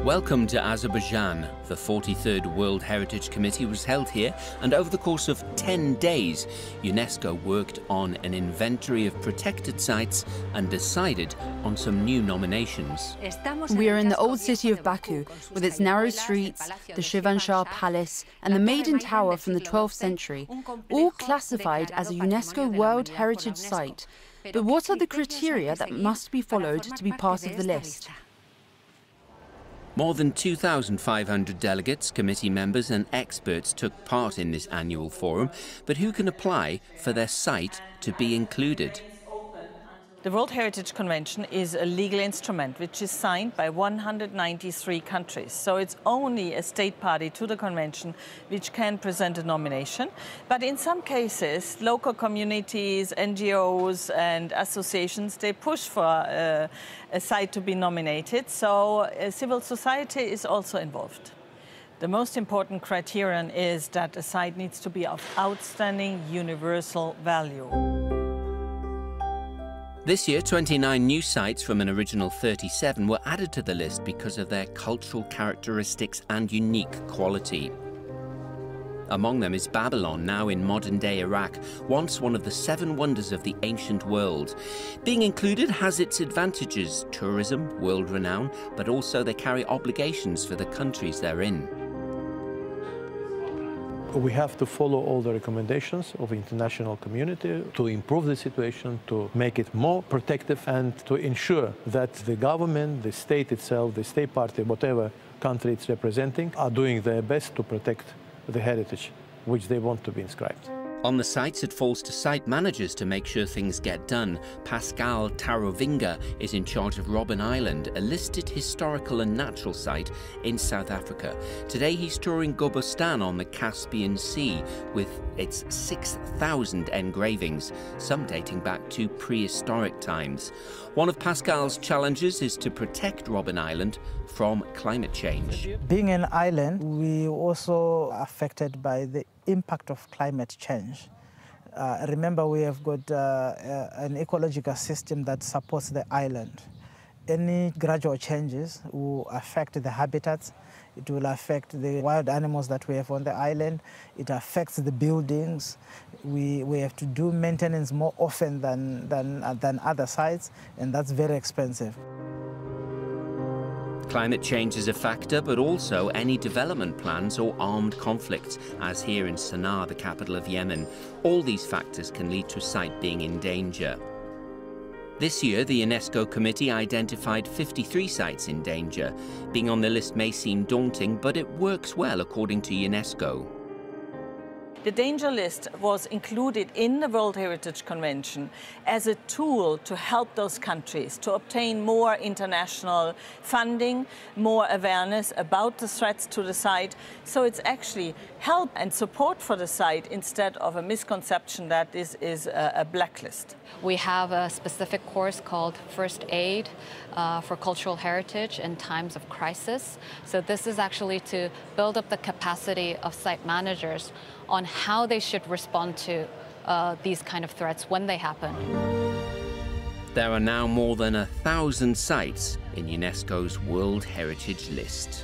Welcome to Azerbaijan. The 43rd World Heritage Committee was held here, and over the course of 10 days, UNESCO worked on an inventory of protected sites and decided on some new nominations. We are in the old city of Baku, with its narrow streets, the Shivanshah Palace, and the Maiden Tower from the 12th century, all classified as a UNESCO World Heritage Site. But what are the criteria that must be followed to be part of the list? More than 2,500 delegates, committee members and experts took part in this annual forum, but who can apply for their site to be included? The World Heritage Convention is a legal instrument which is signed by 193 countries. So it's only a state party to the convention which can present a nomination. But in some cases, local communities, NGOs and associations, they push for a site to be nominated. So civil society is also involved. The most important criterion is that a site needs to be of outstanding universal value. This year, 29 new sites from an original 37 were added to the list because of their cultural characteristics and unique quality. Among them is Babylon, now in modern-day Iraq, once one of the 7 wonders of the ancient world. Being included has its advantages: tourism, world renown, but also they carry obligations for the countries they're in. We have to follow all the recommendations of the international community to improve the situation, to make it more protective, and to ensure that the government, the state itself, the state party, whatever country it's representing, are doing their best to protect the heritage which they want to be inscribed. On the sites, it falls to site managers to make sure things get done. Pascal Tarovinga is in charge of Robben Island, a listed historical and natural site in South Africa. Today he's touring Gobustan on the Caspian Sea with its 6,000 engravings, some dating back to prehistoric times. One of Pascal's challenges is to protect Robben Island from climate change. Being an island, we also affected by the impact of climate change. Remember, we have got an ecological system that supports the island. Any gradual changes will affect the habitats. It will affect the wild animals that we have on the island. It affects the buildings. We have to do maintenance more often than other sites, and that's very expensive. Climate change is a factor, but also any development plans or armed conflicts, as here in Sana'a, the capital of Yemen. All these factors can lead to a site being in danger. This year, the UNESCO committee identified 53 sites in danger. Being on the list may seem daunting, but it works well according to UNESCO. The danger list was included in the World Heritage Convention as a tool to help those countries to obtain more international funding, more awareness about the threats to the site. So it's actually help and support for the site instead of a misconception that this is a blacklist. We have a specific course called First Aid for Cultural Heritage in Times of Crisis. So this is actually to build up the capacity of site managers on how they should respond to these kind of threats when they happen. There are now more than 1,000 sites in UNESCO's World Heritage List.